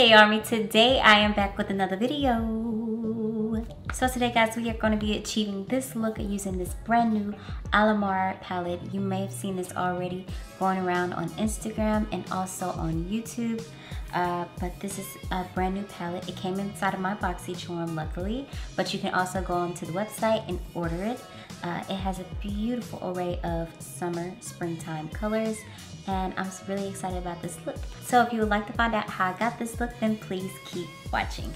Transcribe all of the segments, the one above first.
Hey Army, today I am back with another video. So today guys, we are going to be achieving this look using this brand new Alamar palette. You may have seen this already going around on Instagram and also on YouTube. But this is a brand new palette. It came inside of my BOXYCHARM luckily, but you can also go onto the website and order it. It has a beautiful array of summer, springtime colors, and I'm really excited about this look. So if you would like to find out how I got this look, then please keep watching.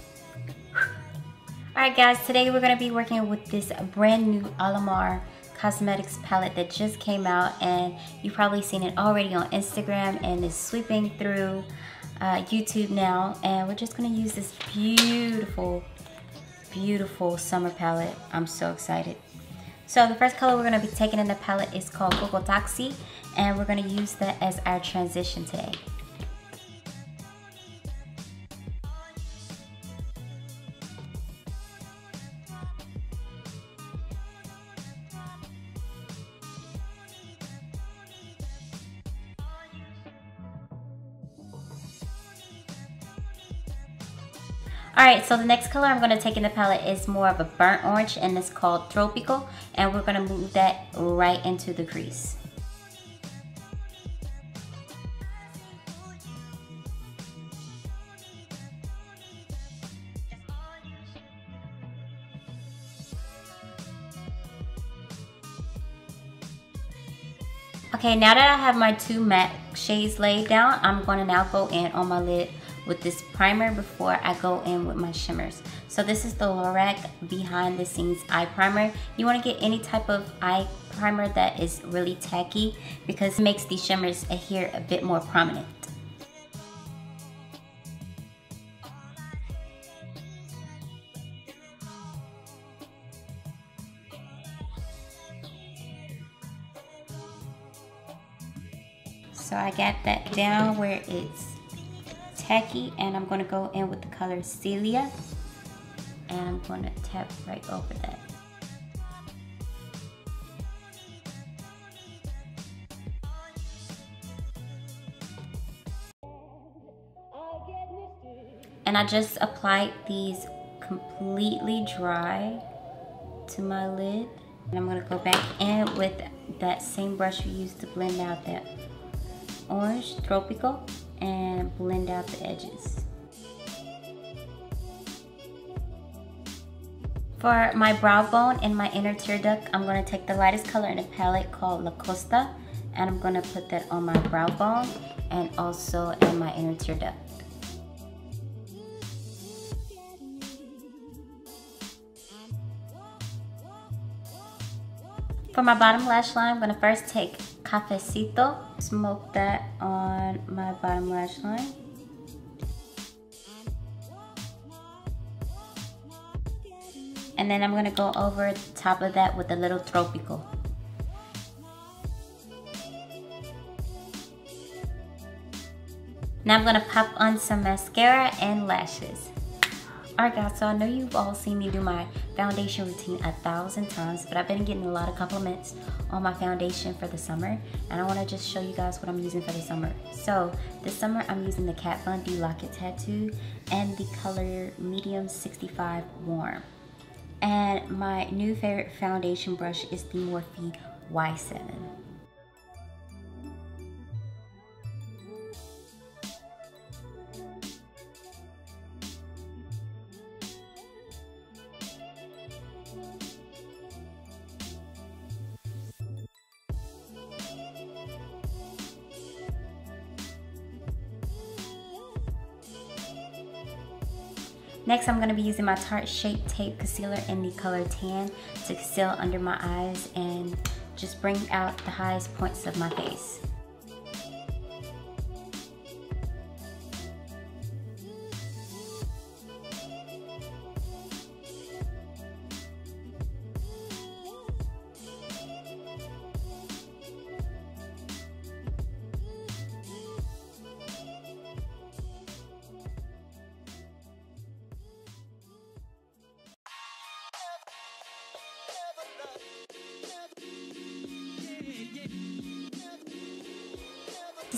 Alright guys, today we're going to be working with this brand new Alamar Cosmetics palette that just came out, and you've probably seen it already on Instagram and is sweeping through YouTube now. And we're just going to use this beautiful, beautiful summer palette. I'm so excited. So the first color we're going to be taking in the palette is called BOXY, and we're going to use that as our transition today. Alright, so the next color I'm going to take in the palette is more of a burnt orange, and it's called Tropical, and we're going to move that right into the crease. Okay, now that I have my two matte shades laid down, I'm going to now go in on my lid with this primer before I go in with my shimmers. So this is the Lorac Behind the Scenes Eye Primer. You want to get any type of eye primer that is really tacky because it makes these shimmers adhere a bit more prominent. So I got that down where it's tacky, and I'm going to go in with the color Celia, and I'm going to tap right over that. And I just applied these completely dry to my lid, and I'm going to go back in with that same brush we used to blend out that orange Tropical and blend out the edges. For my brow bone and my inner tear duct, I'm going to take the lightest color in the palette called La Costa, and I'm going to put that on my brow bone and also in my inner tear duct. For my bottom lash line, I'm going to first take Cafecito, smoke that on my bottom lash line. And then I'm going to go over the top of that with a little Tropical. Now I'm going to pop on some mascara and lashes. Alright guys, so I know you've all seen me do my foundation routine 1,000 times, but I've been getting a lot of compliments on my foundation for the summer, and I want to just show you guys what I'm using for the summer. So this summer I'm using the Kat Von D Lock-It Tattoo and the color Medium 65 Warm. And my new favorite foundation brush is the Morphe Y7. Next, I'm going to be using my Tarte Shape Tape Concealer in the color Tan to conceal under my eyes and just bring out the highest points of my face.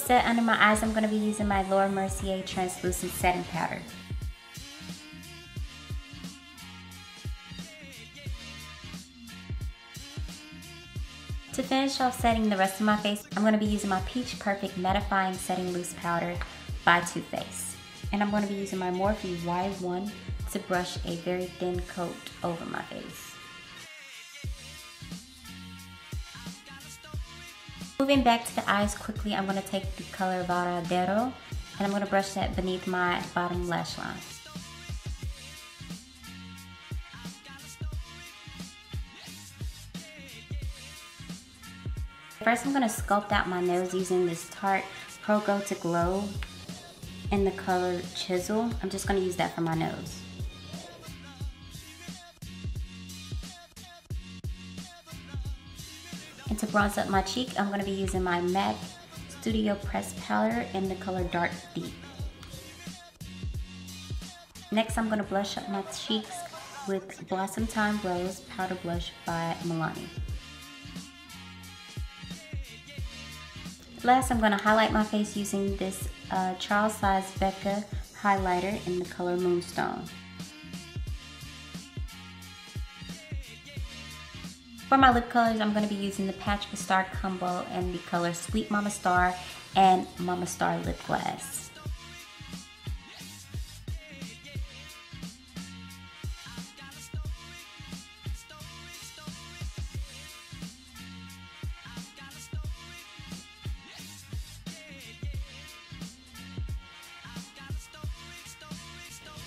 set under my eyes, I'm going to be using my Laura Mercier translucent setting powder. To finish off setting the rest of my face, I'm going to be using my Peach Perfect Mattifying Setting Loose Powder by Too Faced. And I'm going to be using my Morphe Y1 to brush a very thin coat over my face. Moving back to the eyes quickly, I'm going to take the color Varadero and I'm going to brush that beneath my bottom lash line. First, I'm going to sculpt out my nose using this Tarte Pro Go to Glow in the color Chisel. I'm just going to use that for my nose. And to bronze up my cheek, I'm going to be using my MAC Studio Press Powder in the color Dark Deep. Next, I'm going to blush up my cheeks with Blossom Time Rose Powder Blush by Milani. Last, I'm going to highlight my face using this Charles Size Becca highlighter in the color Moonstone. For my lip colors, I'm going to be using the Patch with Star combo in the color Sweet Mama Star and Mama Star Lip Glass.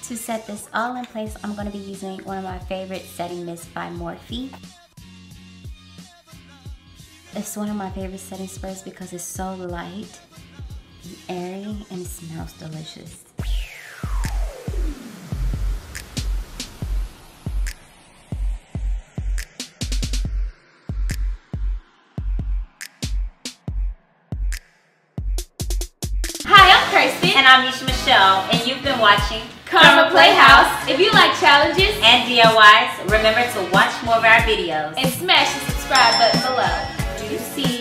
To set this all in place, I'm going to be using one of my favorite setting mists by Morphe. It's one of my favorite setting sprays because it's so light and airy and it smells delicious. Hi, I'm Kirsten. And I'm Miesha, and you've been watching Karma Playhouse. If you like challenges and DIYs, remember to watch more of our videos and smash the subscribe button below. Do you see